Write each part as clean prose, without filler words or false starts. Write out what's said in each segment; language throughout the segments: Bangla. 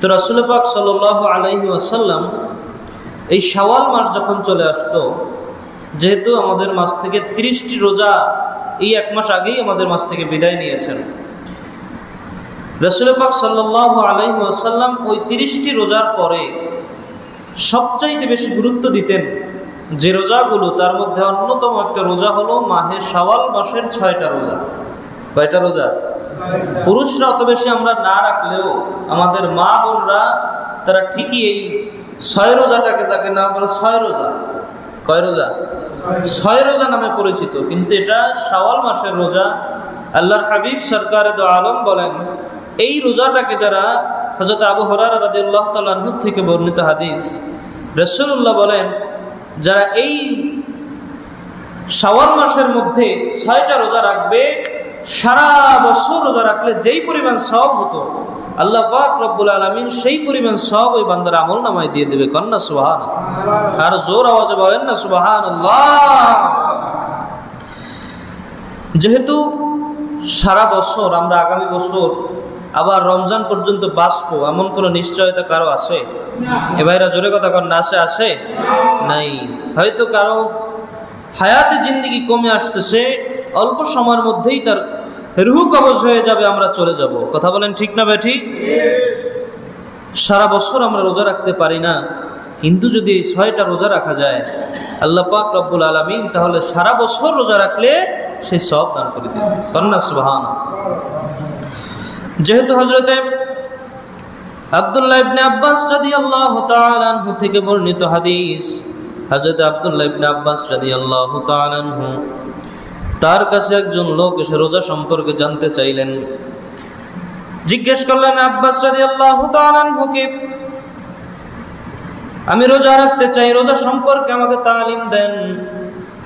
তো রাসূল পাক সাল্লাল্লাহু আলাইহি ওয়াসাল্লাম এই শাওয়াল মাস যখন চলে আসতো, যেহেতু আমাদের মাস থেকে 30টি রোজা এই এক মাস আগেই আমাদের মাস থেকে বিদায় নিয়েছেন, রাসূল পাক সাল্লাল্লাহু আলাইহি ওয়াসাল্লাম ওই 30টি রোজার পরে সবচাইতে বেশি গুরুত্ব দিতেন যে রোজাগুলো, তার মধ্যে অন্যতম একটা রোজা হলো মাহে শাওয়াল মাসের 6টা রোজা। কয়টা রোজা? পুরুষরা অত বেশি আমরা না রাখলেও আমাদের মা বোনরা তারা ঠিকই এই 6 রোজাটাকে, যাকে নাম বলে 6 রোজা, কয় রোজা? 6 রোজা নামে পরিচিত, কিন্তু এটা শাওয়াল মাসের রোজা। আল্লাহর হাবিব সরকারে দো আলম বলেন, এই রোজাটাকে যারা, হযরত আবু হুরায়রা রাদিয়াল্লাহু তাআলা আনহু থেকে বর্ণিত হাদিস, রাসূলুল্লাহ বলেন, যারা এই শাওয়াল মাসের মধ্যে 6টা রোজা রাখবে, সারা বছর রোজা রাখলে যেই পরিমাণ সওয়াব হতো, আল্লাহ পাক রব্বুল আলামিন সেই পরিমাণ সওয়াব ওই বান্দার আমলনামায় দিয়ে দেবে। কন্না সুবহানাল্লাহ, আর জোর আওয়াজে বলেন না সুবহানাল্লাহ। যেহেতু সারা বছর আমরা আগামী বছর আবার রমজান পর্যন্ত বাঁচবো এমন কোনো নিশ্চয়তা কারো আছে? এ ভাইরা জোরে কথা কর না, আছে নাই? হয়তো কারো হায়াতে জিন্দেগি কমে আসতেছে, অল্প সময়ের মধ্যেই তার রূহ কবজ হয়ে যাবে, আমরা চলে যাব। কথা বলেন ঠিক না বেঠিক? সারা বছর আমরা রোজা রাখতে পারি না, কিন্তু যদি এই 6টা রোজা রাখা যায়, আল্লাহ পাক রব্বুল আলামিন তাহলে সারা বছর রোজা রাখলে সেই সওয়াব দান করে দিবেন। কন্না সুবহানাল্লাহ। যেহেতু হযরতে আব্দুল্লাহ ইবনে আব্বাস রাদিয়াল্লাহু তাআলা আনহু থেকে বর্ণিত হাদিস, হযরত আব্দুল্লাহ ইবনে আব্বাস রাদিয়াল্লাহু তাআলা আনহু, তার কাছে একজন লোক এসে রোজা সম্পর্কে জানতে চাইলেন। জিজ্ঞেস করলেন আব্বাস রাদিয়াল্লাহু তাআলা আনহুকে, আমি রোজা রাখতে চাই, রোজা সম্পর্কে আমাকে তালিম দেন।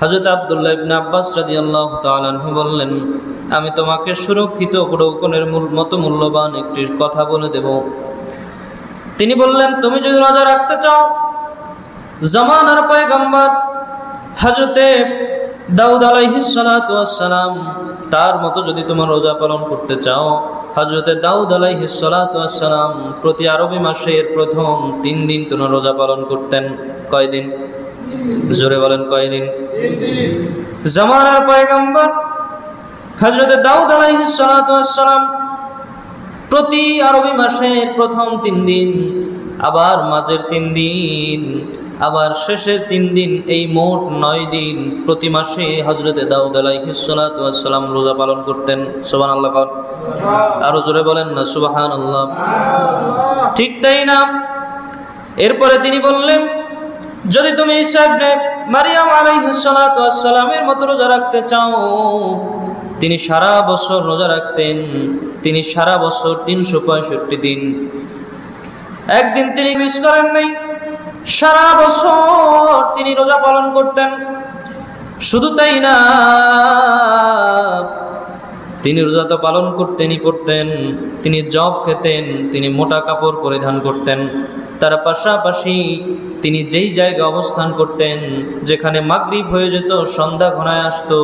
হযরত আব্দুল্লাহ ইবনে আব্বাস রাদিয়াল্লাহু তাআলা আনহু বললেন, আমি তোমাকে সুরক্ষিত উপঢৌকনের মতো মূল্যবান একটি কথা বলে দেব। তিনি বললেন, তুমি যদি রোজা রাখতে চাও, জামানার পয়গম্বর হযরতে দাউদ আলাইহিস সালাতু ওয়াস সালাম, তার মতো যদি তোমার রোজা পালন করতে চাও, হযরতে দাউদ আলাইহিস সালাতু ওয়াস সালাম প্রতি আরবি মাসের প্রথম 3 দিন তিনি রোজা পালন করতেন। কয়দিন? জোরে বলেন, কয়দিন? জামানার পয়গম্বর হযরতে দাউদ আলাইহিস সালাতু ওয়াস সালাম প্রতি আরবি মাসের প্রথম 3 দিন, আবার মাঝের 3 দিন, আবার শেষের 3 দিন, এই মোট 9 দিন প্রতি মাসে হযরতে দাউদ আলাইহিস সালাতু ওয়াস সালাম রোজা পালন করতেন। সুবহানাল্লাহ। আরো জোরে বলেন না সুবহানাল্লাহ। ঠিক তাই না? এরপরে তিনি বললেন, যদি তুমি ঈসা ইবনে মারইয়াম আলাইহিস সালাতু ওয়াস সালামের মতো রোজা রাখতে চাও, তিনি সারা বছর রোজা রাখতেন। তিনি সারা বছর 365 দিন, একদিন তিনি মিস করেন নাই, সারা বছর তিনি রোজা পালন করতেন। শুধু তাই না, তিনি রোজা তো পালন করতেন, তিনি জব খেতেন, তিনি মোটা কাপড় পরিধান করতেন। তার পাশাপাশি তিনি যেই জায়গায় অবস্থান করতেন, যেখানে মাগরিব হয়ে যেত, সন্ধ্যা ঘনায় আসতো,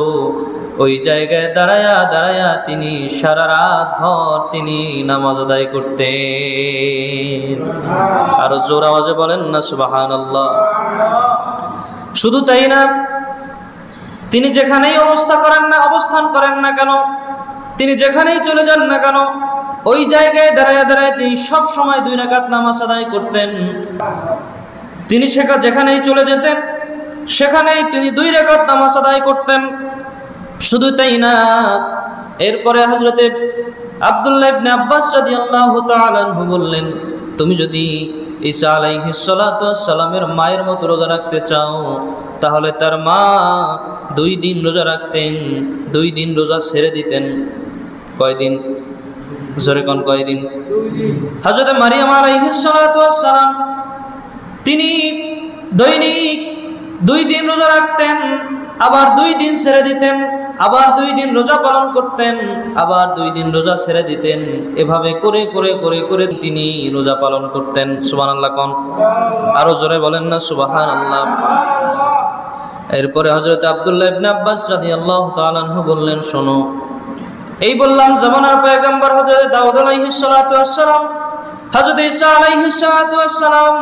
ওই জায়গায় দাঁড়ায়া দাঁড়ায়া তিনি সারা রাত ভর তিনি নামাজ আদায় করতেন। আরো জোর আওয়াজে বলেন না সুবহানাল্লাহ। শুধু তাই না, তিনি যেখানেই অবস্থান করেন না কেন, তিনি যেখানেই চলে যান না কেন, ওই জায়গায় দাঁড়ায় দাঁড়ায় তিনি সব সময় 2 রাকাত নামাজ আদায় করতেন। তিনি যেখানেই চলে যেতেন, সেখানেই তিনি 2 রাকাত নামাজ আদায় করতেন। শুধু তাই না, এরপরে হযরতে আব্দুল্লাহ ইবনে আব্বাস রাদিয়াল্লাহু তাআলা আনহু বললেন, তুমি যদি ঈসা আলাইহিস সালাতু ওয়াস সালামের মায়ের মতো রোজা রাখতে চাও, তাহলে তার মা 2 দিন রোজা রাখতেন, 2 দিন রোজা ছেড়ে দিতেন। কয়দিন? জোরে কোন কয়দিন? 2 দিন। হযরত মারইয়াম আলাইহিস সালাতু ওয়াস সালাম তিনি দৈনিক 2 দিন রোজা রাখতেন, আবার 2 দিন ছেড়ে দিতেন, আবার 2 দিন রোজা পালন করতেন, আবার 2 দিন রোজা ছেড়ে দিতেন। এভাবে করে করে করে করে তিনি রোজা পালন করতেন। সুবহানাল্লাহ কোন? আরো জোরে বলেন না সুবহানাল্লাহ। এরপরে হযরত আব্দুল্লাহ ইবনে আব্বাস রাদিয়াল্লাহু তাআলা আনহু বললেন, শোনো, এই বললাম জামানার পয়গম্বর হযরত দাউদ আলাইহিস সালাতু ওয়াস সালাম হযরত ঈসা আলাইহিস সালাতু ওয়াস সালাম,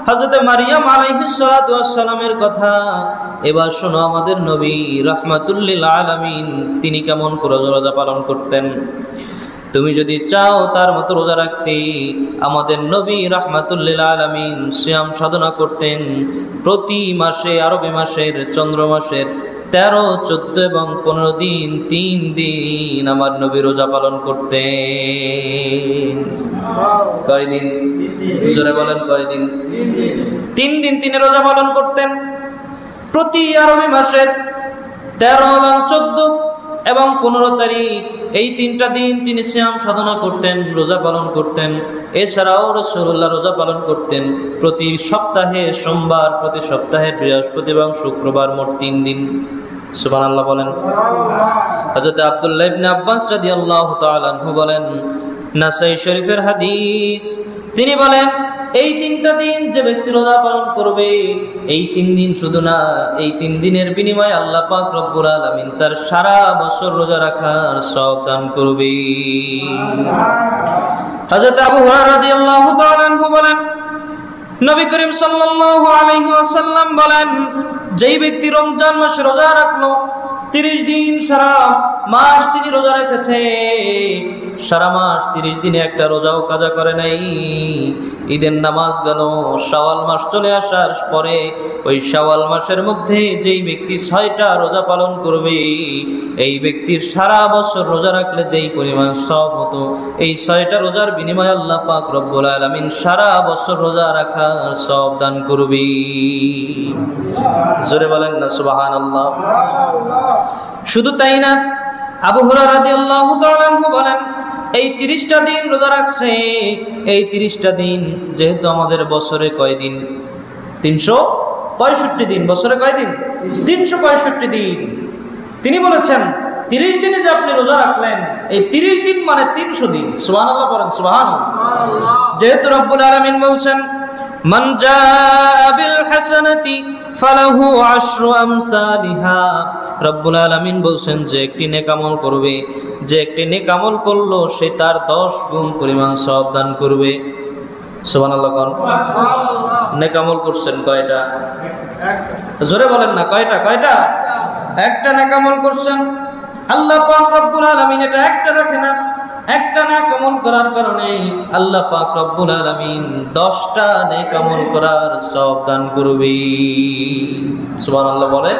হযরত মারিয়াম আলাইহিস সালাতু ওয়াস সালামের কথা। এবার শোনো আমাদের নবী রাহমাতুল লিল আলামিন তিনি কেমন করে রোজা পালন করতেন। তুমি যদি চাও তার মতো রোজা রাখতে, আমাদের নবী রাহমাতুল লিল আলামিন সিয়াম সাধনা করতেন। প্রতি মাসে, আরবি মাসের চন্দ্র মাসের 13, 14 এবং 15 দিন, 3 দিন আমার নবী রোজা পালন করতেন। কয়দিন? জোরে বলেন কয়দিন? 3 দিন তিনি রোজা পালন করতেন। প্রতি আরবি মাসের 13 এবং 14 এবং 15 তারিখ, এই 3টা দিন তিনি সিয়াম সাধনা করতেন, রোজা পালন করতেন। এছাড়াও রাসূলুল্লাহ রোজা পালন করতেন প্রতি সপ্তাহে সোমবার, প্রতি সপ্তাহে বৃহস্পতি এবং শুক্রবার, মোট 3 দিন। সুবহানাল্লাহ বলেন। হযরত আব্দুল্লাহ ইবনে আব্বাস রাদিয়াল্লাহু তাআলা আনহু বলেন, নাসাই শরীফের হাদিস, তিনি বলেন এই 3টা দিন যে ব্যক্তি রোজা পালন করবে, এই 3 দিন শুধু না, এই 3 দিনের বিনিময়ে আল্লাহ পাক রব্বুল আলামিন তার সারা বছর রোজা রাখার সওয়াব দান করবে। হযরত আবু হুরায়রা রাদিয়াল্লাহু তাআলা আনহু বলেন, নবী করিম সাল্লাল্লাহু আলাইহি ওয়াসাল্লাম বলেন, যেই ব্যক্তি রমজান মাসে রোজা রাখলো, 30 দিন সারা মাস তিনি রোজা রেখেছে, সারা মাস 30 দিনে একটা রোজাও কাজা করে নাই। ঈদের নামাজ গেল, শাওয়াল মাস চলে আসার পরে ওই শাওয়াল মাসের মধ্যে যেই ব্যক্তি 6টা রোজা পালন করবে, এই ব্যক্তির সারা বছর রোজা রাখলে যেই পরিমাণ সওয়াব হতো, এই 6টা রোজার বিনিময়ে আল্লাহ পাক রব্বুল আলামিন সারা বছর রোজা রাখার সওয়াব দান করবে। জোরে বলেন না সুবহানাল্লাহ। শুধু তাই না, আবু হুরায়রা রাদিয়াল্লাহু তাআলা আনহু বলেন, এই 30টা দিন রোজা রাখছে, এই 30টা দিন যেহেতু আমাদের বছরে কয় দিন? 365 দিন। বছরে কয় দিন? 365 দিন। তিনি বলেছেন 30 দিনে যে আপনি রোজা রাখলেন, এই 30 দিন মানে 300 দিন। সুবহানাল্লাহ বলেন সুবহানাল্লাহ। যেহেতু রব্বুল আলামিন বলছেন, মান জাআ বিল হাসানাতি ফালাহু আশরু আমসালিহা, রব্বুল আলামিন বলছেন যে একটি নেক আমল করবে, যে একটি নেক আমল করলো সে তার 10 গুণ পরিমাণ সওয়াব দান করবে। সুবহানাল্লাহ। কোন নেক আমল করছেন কয়টা? জোরে বলেন না, কয়টা? কয়টা? একটা নেক আমল করছেন। আল্লাহ পাক রব্বুল আলামিন এটা একটা রাখে না, একটা নেক আমল করার কারণে আল্লাহ পাক রব্বুল আলামিন 10টা নেক আমল করার সওয়াব দান করবে। সুবহানাল্লাহ বলে।